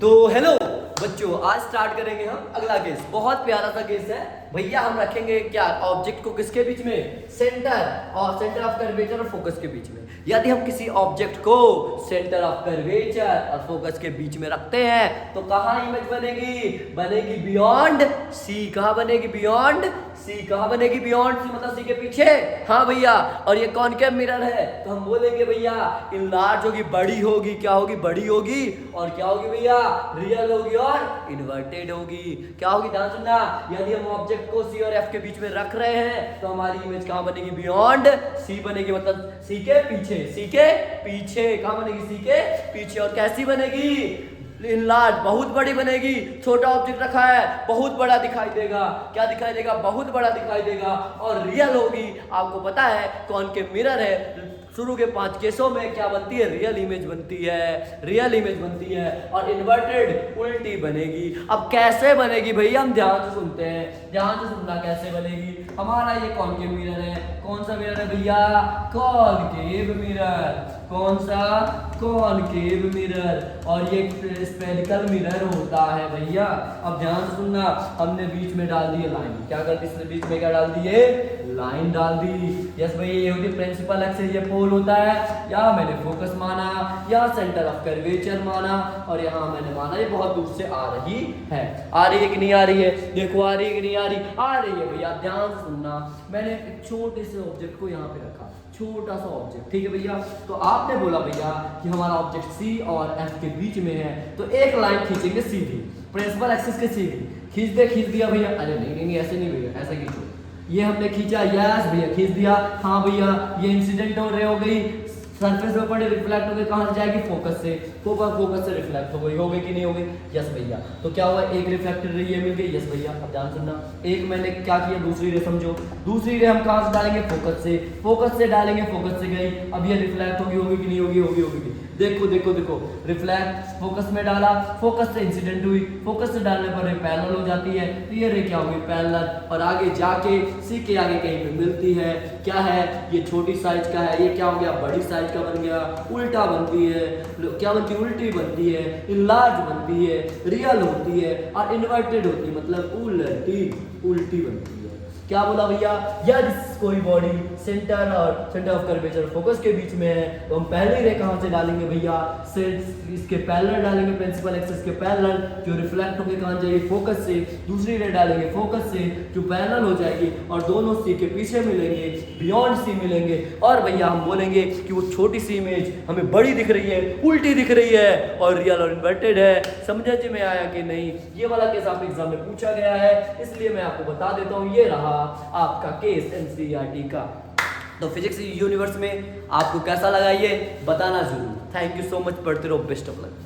तो हेलो बच्चों, आज स्टार्ट करेंगे हम अगला केस। बहुत प्यारा सा केस है भैया। हम रखेंगे क्या ऑब्जेक्ट को किसके बीच में, सेंटर और सेंटर ऑफ कर्वेचर और फोकस के बीच में। यदि हम किसी ऑब्जेक्ट को सेंटर ऑफ कर्वेचर और फोकस के बीच में रखते हैं तो कहाँ इमेज बनेगी, बनेगी बियॉन्ड सी। कहाँ बनेगी, बियॉन्ड सी। कहाँ बनेगी, बियॉन्ड सी, मतलब सी के पीछे। हाँ भैया, और ये कॉनकेव मिरर है तो हम बोलेंगे भैया इनलार्ज होगी, बड़ी होगी। क्या होगी, बड़ी होगी। और क्या होगी भैया, रियल होगी और इन्वर्टेड होगी। क्या होगी, ध्यान सुनना। यदि हम ऑब्जेक्ट को सी और एफ के बीच में रख रहे हैं तो हमारी इमेज कहाँ बनेगी, बियॉन्ड सी बनेगी, मतलब सी के पीछे। सी के पीछे कहाँ बनेगी, सी के पीछे। और कैसी बनेगी, इनलार्ज, बहुत बड़ी बनेगी। छोटा ऑब्जेक्ट रखा है, बहुत बड़ा दिखाई देगा। क्या दिखाई देगा, बहुत बड़ा दिखाई देगा। और रियल होगी। आपको पता है कॉनकेव मिरर है, शुरू के 5 केसों में क्या बनती है, रियल इमेज बनती है, रियल इमेज बनती है। और इन्वर्टेड उल्टी बनेगी। अब कैसे बनेगी भैया, हम ध्यान से सुनते हैं, ध्यान से सुनना कैसे बनेगी। हमारा ये कॉनकेव मिरर है। कौन सा मिरर है भैया, कॉनकेव मिरर। कौन सा, कॉनकेव मिरर। और ये स्फेरिकल मिरर होता है भैया। अब ध्यान से सुनना, हमने बीच में डाल दी है लाइन। क्या कर दी इसने, बीच में क्या डाल दी है, लाइन डाल दी। यस भैया, ये होती है प्रिंसिपल एक्सिस, ये पोल होता है। यहाँ मैंने फोकस माना, यहाँ सेंटर ऑफ कर्वेचर माना, और यहाँ मैंने माना ये बहुत दूर से आ रही है। आ रही है कि नहीं आ रही है, देखो आ रही है कि नहीं आ रही, आ रही है भैया। ध्यान से सुनना, मैंने एक छोटे से ऑब्जेक्ट को यहाँ पे रखा, छोटा सा ऑब्जेक्ट, ठीक है भैया। तो आपने बोला भैया कि हमारा ऑब्जेक्ट सी और एफ के बीच में है, तो एक लाइन खींचेंगे सीधी, प्रिंसिपल एक्सिस के सीधी। खींच दिया भैया। अरे नहीं, ऐसे नहीं भैया, ऐसे खींचो। ये हमने खींचा, यस भैया, खींच दिया। हाँ भैया, ये इंसिडेंट हो रहे हो गई, सरफेस पे पड़े, रिफ्लेक्ट हो गई। कहाँ से जाएगी, फोकस से। फोकस से रिफ्लेक्ट हो गई कि नहीं हो गई, यस भैया। तो क्या हुआ, एक रिफ्लेक्टेड रे ये मिल गई, यस भैया। अब ध्यान सुनना, एक मैंने क्या किया, दूसरी रे समझो। दूसरी रे हम कहाँ से डालेंगे, फोकस से। फोकस से डालेंगे, फोकस से गई। अब ये रिफ्लेक्ट होगी कि नहीं होगी, होगी। देखो देखो देखो, रिफ्लेक्ट फोकस में डाला, फोकस से इंसिडेंट हुई, फोकस से डालने पर रे पैरेलल हो जाती है, तो ये रे क्या होगी, पैरेलल। और आगे जाके सी के आगे कहीं पे मिलती है। क्या है, ये छोटी साइज का है, ये क्या हो गया, बड़ी साइज का बन गया। उल्टा बनती है, क्या बनती है, उल्टी बनती है। इनलार्ज बनती है, रियल होती है, और इन्वर्टेड होती है, मतलब उल्टी बनती है। क्या बोला भैया, यदि कोई बॉडी सेंटर और सेंटर ऑफ कर्वेचर फोकस के बीच में है तो हम पहले रे कहाँ से डालेंगे भैया, इसके पैरेलल डालेंगे, प्रिंसिपल एक्सिस के पैरेलल, जो रिफ्लेक्ट होकर कहाँ जाएगी, फोकस से। दूसरी रे डालेंगे फोकस से, जो पैरेलल हो जाएगी, और दोनों सी के पीछे मिलेंगे, बियॉन्ड सी मिलेंगे। और भैया हम बोलेंगे कि वो छोटी सी इमेज हमें बड़ी दिख रही है, उल्टी दिख रही है, और रियल और इन्वर्टेड है। समझे जी में आया कि नहीं। ये वाला केस आपके एग्जाम में पूछा गया है, इसलिए मैं आपको बता देता हूँ। ये रहा आपका केस एनसीईआरटी का। तो फिजिक्स यूनिवर्स में आपको कैसा लगा ये बताना जरूर। थैंक यू सो मच, पढ़ते रहो, बेस्ट ऑफ लक।